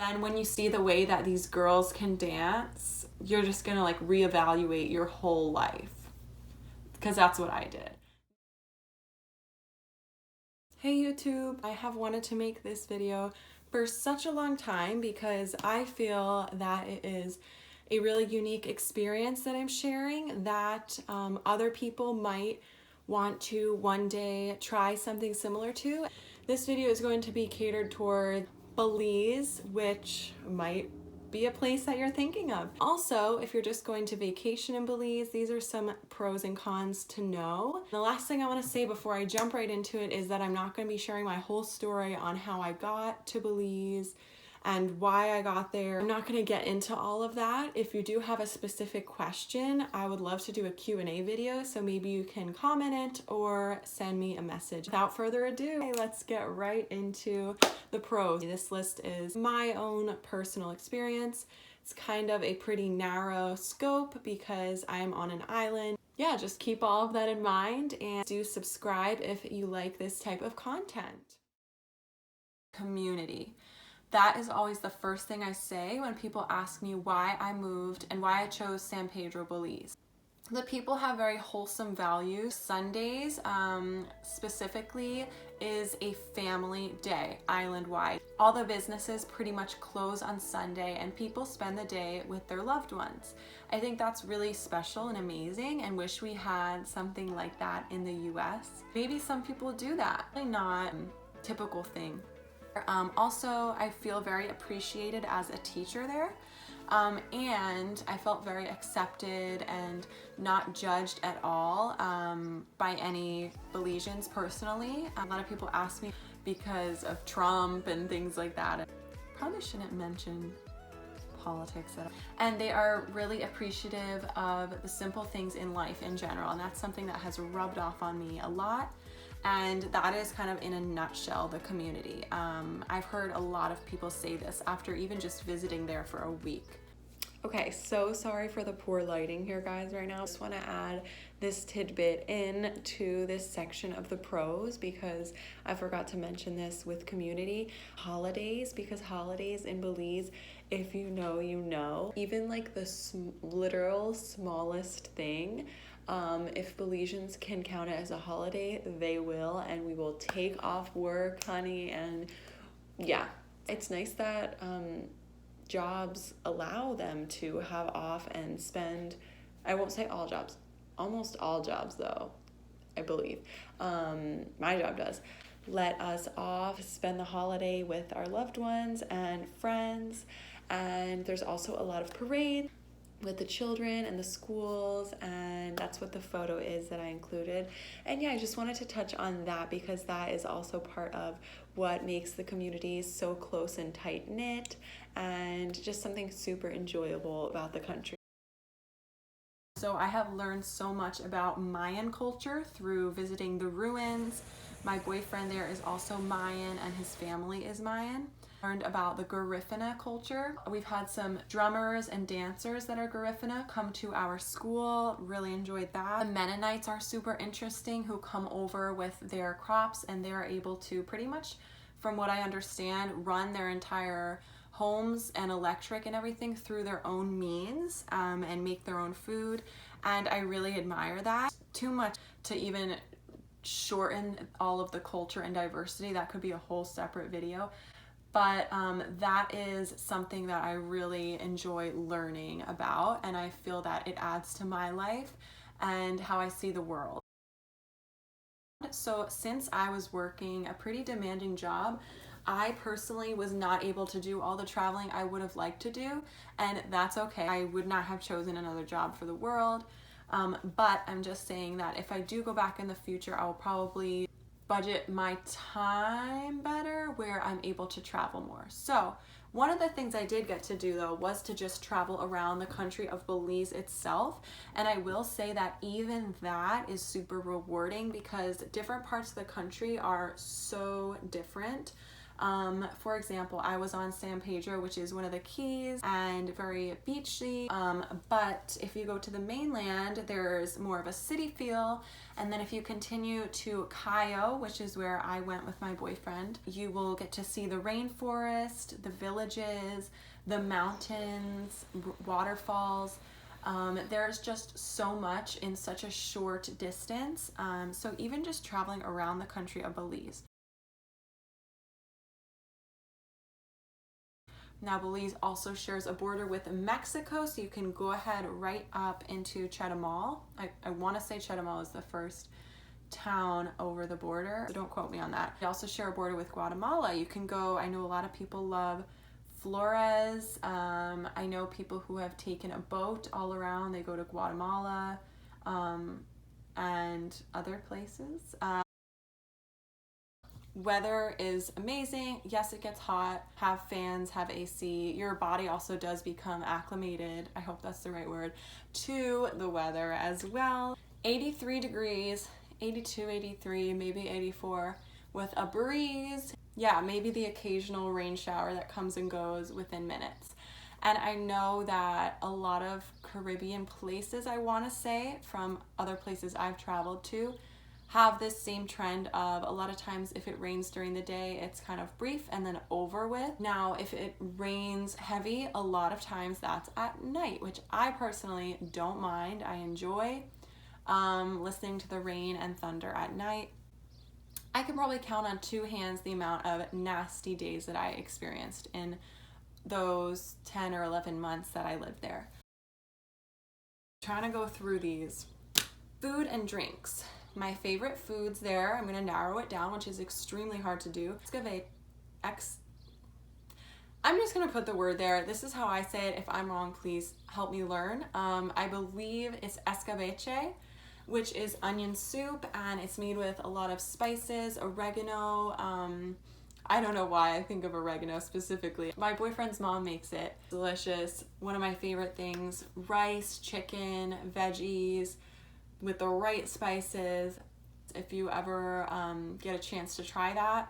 And when you see the way that these girls can dance, you're just gonna like reevaluate your whole life, because that's what I did. Hey YouTube, I have wanted to make this video for such a long time because I feel that it is a really unique experience that I'm sharing that other people might want to one day try something similar to. This video is going to be catered toward Belize, which might be a place that you're thinking of. Also, if you're just going to vacation in Belize, these are some pros and cons to know. The last thing I want to say before I jump right into it is that I'm not going to be sharing my whole story on how I got to Belize and why I got there. I'm not going to get into all of that. If you do have a specific question, I would love to do a Q&A video, so maybe you can comment it or send me a message. Without further ado, let's get right into the pros. This list is my own personal experience. It's kind of a pretty narrow scope because I'm on an island. Yeah, just keep all of that in mind and do subscribe if you like this type of content. Community. That is always the first thing I say when people ask me why I moved and why I chose San Pedro, Belize. The people have very wholesome values. Sundays specifically is a family day island-wide. All the businesses pretty much close on Sunday and people spend the day with their loved ones. I think that's really special and amazing and wish we had something like that in the US. Maybe some people do that. Really not a typical thing. Also, I feel very appreciated as a teacher there, and I felt very accepted and not judged at all by any Belizeans personally. A lot of people ask me because of Trump and things like that. I probably shouldn't mention politics at all. And they are really appreciative of the simple things in life in general, and that's something that has rubbed off on me a lot. And that is kind of in a nutshell the community. I've heard a lot of people say this after even just visiting there for a week. Okay, so sorry for the poor lighting here, guys, right now. I just want to add this tidbit in to this section of the pros because I forgot to mention this with community. Holidays, because holidays in Belize, if you know, you know. Even like the literal smallest thing, if Belizeans can count it as a holiday, they will, and we will take off work, honey, and yeah. It's nice that jobs allow them to have off and spend, I won't say all jobs, almost all jobs though, I believe. My job does. Let us off, spend the holiday with our loved ones and friends, and there's also a lot of parades with the children and the schools, and that's what the photo is that I included. And yeah, I just wanted to touch on that because that is also part of what makes the community so close and tight-knit and just something super enjoyable about the country. So I have learned so much about Mayan culture through visiting the ruins. My boyfriend there is also Mayan and his family is Mayan. Learned about the Garifuna culture. We've had some drummers and dancers that are Garifuna come to our school. Really enjoyed that. The Mennonites are super interesting, who come over with their crops and they're able to pretty much, from what I understand, run their entire homes and electric and everything through their own means and make their own food. And I really admire that. Too much to even shorten all of the culture and diversity. That could be a whole separate video. But that is something that I really enjoy learning about, and I feel that it adds to my life and how I see the world. So since I was working a pretty demanding job, I personally was not able to do all the traveling I would have liked to do, and that's okay. I would not have chosen another job for the world, but I'm just saying that if I do go back in the future, I will probably budget my time better where I'm able to travel more. So one of the things I did get to do though was to just travel around the country of Belize itself, and I will say that even that is super rewarding because different parts of the country are so different. For example, I was on San Pedro, which is one of the keys and very beachy, but if you go to the mainland, there's more of a city feel. And then if you continue to Cayo, which is where I went with my boyfriend, you will get to see the rainforest, the villages, the mountains, waterfalls. There's just so much in such a short distance. So even just traveling around the country of Belize. Now, Belize also shares a border with Mexico, so you can go ahead right up into Chetumal. I want to say Chetumal is the first town over the border, so don't quote me on that. They also share a border with Guatemala. You can go, I know a lot of people love Flores. I know people who have taken a boat all around. They go to Guatemala and other places. Weather is amazing. Yes, it gets hot. Have fans, have AC. Your body also does become acclimated, I hope that's the right word, to the weather as well. 83 degrees, 82, 83, maybe 84 with a breeze. Yeah, maybe the occasional rain shower that comes and goes within minutes. And I know that a lot of Caribbean places, I want to say, from other places I've traveled to, have this same trend of a lot of times if it rains during the day, it's kind of brief and then over with. Now, if it rains heavy, a lot of times that's at night, which I personally don't mind. I enjoy listening to the rain and thunder at night. I can probably count on two hands the amount of nasty days that I experienced in those 10 or 11 months that I lived there. Trying to go through these. Food and drinks. My favorite foods there, I'm going to narrow it down, which is extremely hard to do. I'm just going to put the word there. This is how I say it. If I'm wrong, please help me learn. I believe it's escabeche, which is onion soup, and it's made with a lot of spices, oregano. I don't know why I think of oregano specifically. My boyfriend's mom makes it. Delicious. One of my favorite things. Rice, chicken, veggies, with the right spices. If you ever get a chance to try that,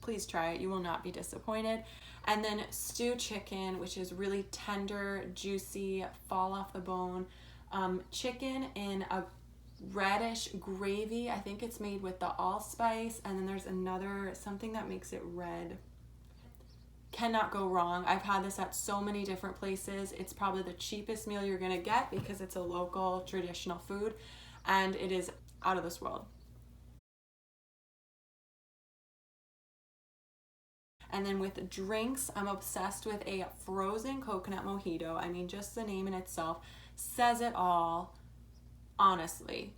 please try it. You will not be disappointed. And then stewed chicken, which is really tender, juicy, fall off the bone. Chicken in a reddish gravy. I think it's made with the allspice. And then there's another, something that makes it red. Cannot go wrong. I've had this at so many different places. It's probably the cheapest meal you're gonna get because it's a local traditional food, and it is out of this world. And then with drinks, I'm obsessed with a frozen coconut mojito. I mean, just the name in itself says it all. Honestly,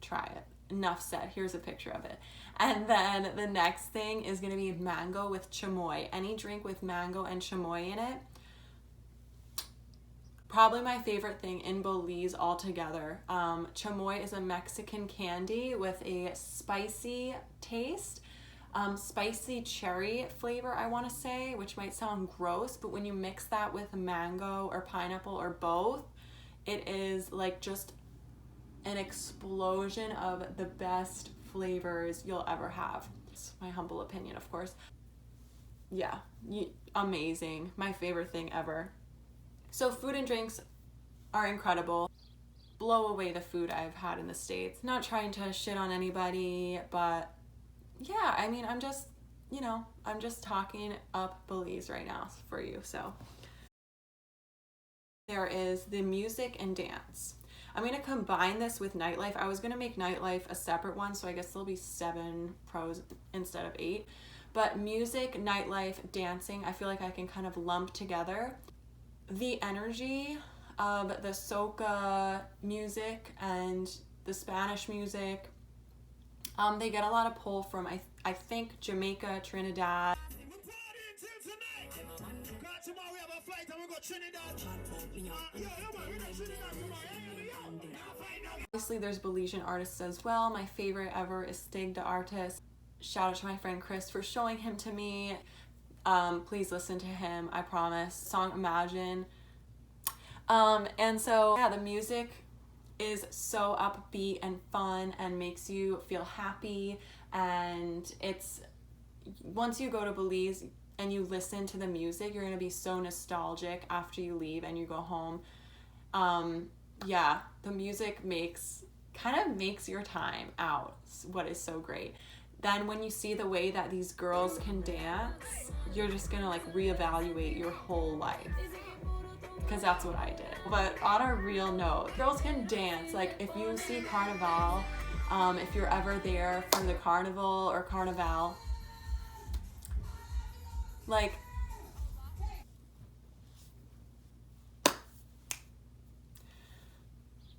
try it. Enough said. Here's a picture of it. And then the next thing is going to be mango with chamoy. Any drink with mango and chamoy in it. Probably my favorite thing in Belize altogether. Chamoy is a Mexican candy with a spicy taste. Spicy cherry flavor, I want to say, which might sound gross, but when you mix that with mango or pineapple or both, it is like just an explosion of the best flavors you'll ever have. It's my humble opinion, of course. Yeah, amazing. My favorite thing ever. So food and drinks are incredible. Blow away the food I've had in the States. Not trying to shit on anybody, but yeah, I mean, I'm just talking up Belize right now for you. So there is the music and dance. I'm going to combine this with Nightlife. I was going to make Nightlife a separate one, so I guess there'll be 7 pros instead of 8. But music, Nightlife, dancing, I feel like I can kind of lump together. The energy of the soca music and the Spanish music, they get a lot of pull from, I think, Jamaica, Trinidad. Obviously, there's Belizean artists as well. My favorite ever is Stig the Artist. Shout out to my friend Chris for showing him to me. Please listen to him, I promise. Song Imagine. And so, yeah, the music is so upbeat and fun and makes you feel happy, and it's, once you go to Belize and you listen to the music, you're gonna be so nostalgic after you leave and you go home. Yeah, the music kind of makes your time out what is so great. Then when you see the way that these girls can dance, you're just gonna like reevaluate your whole life, because that's what I did. But on a real note, girls can dance. Like if you see Carnival, if you're ever there for the carnival or carnival, like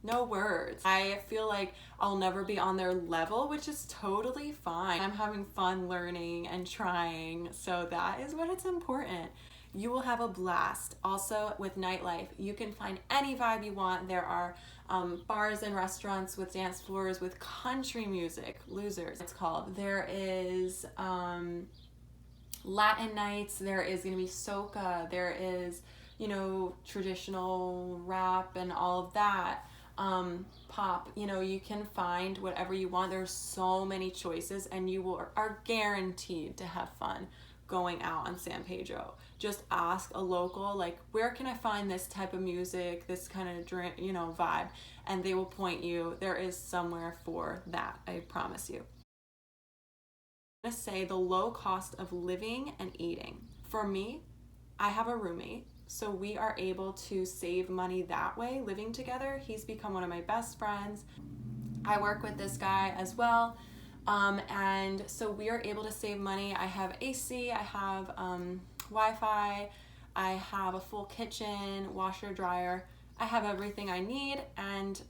no words. I feel like I'll never be on their level, which is totally fine. I'm having fun learning and trying, so that is what it's important. You will have a blast. Also with Nightlife, you can find any vibe you want. There are bars and restaurants with dance floors with country music, losers it's called. There is Latin nights, there is gonna be soca, there is, you know, traditional rap and all of that. Pop, you know, you can find whatever you want. There's so many choices, and you are guaranteed to have fun going out on San Pedro. Just ask a local, like, where can I find this type of music, this kind of drink, you know, vibe, and they will point you. There is somewhere for that, I promise you. I'm gonna say the low cost of living and eating. For me, I have a roommate, so we are able to save money that way, living together. He's become one of my best friends. I work with this guy as well. And so we are able to save money. I have AC, I have Wi-Fi, I have a full kitchen, washer, dryer. I have everything I need, and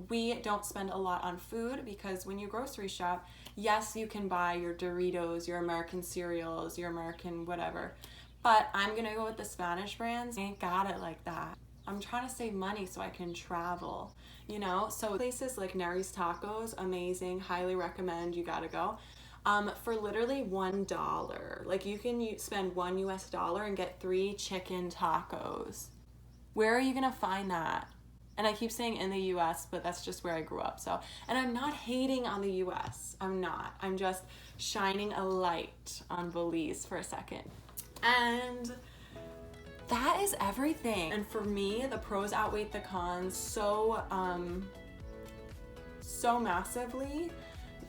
we don't spend a lot on food, because when you grocery shop, yes, you can buy your Doritos, your American cereals, your American whatever, but I'm gonna go with the Spanish brands. I ain't got it like that. I'm trying to save money so I can travel, you know? So places like Neri's Tacos, amazing, highly recommend, you gotta go. For literally $1, like you can spend $1 US and get 3 chicken tacos. Where are you gonna find that? And I keep saying in the US, but that's just where I grew up. So, and I'm not hating on the US, I'm not. I'm just shining a light on Belize for a second. And that is everything. And for me, the pros outweigh the cons so massively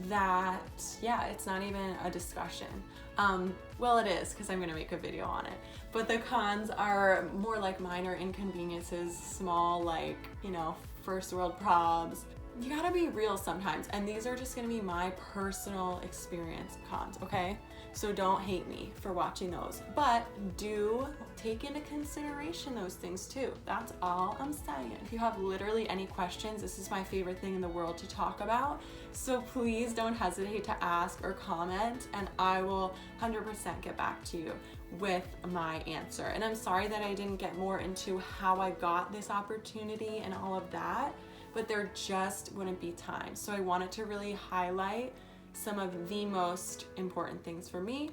that, yeah, it's not even a discussion. Well, it is, because I'm gonna make a video on it. But the cons are more like minor inconveniences, small, like, you know, first world problems. You gotta be real sometimes, and these are just gonna be my personal experience cons, okay? So don't hate me for watching those, but do take into consideration those things too. That's all I'm saying. If you have literally any questions, this is my favorite thing in the world to talk about. So please don't hesitate to ask or comment, and I will 100% get back to you with my answer. And I'm sorry that I didn't get more into how I got this opportunity and all of that, but there just wouldn't be time. So I wanted to really highlight some of the most important things for me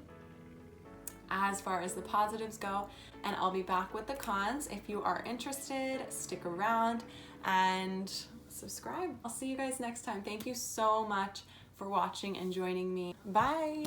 as far as the positives go, and I'll be back with the cons. If you are interested, stick around and subscribe. I'll see you guys next time. Thank you so much for watching and joining me. Bye.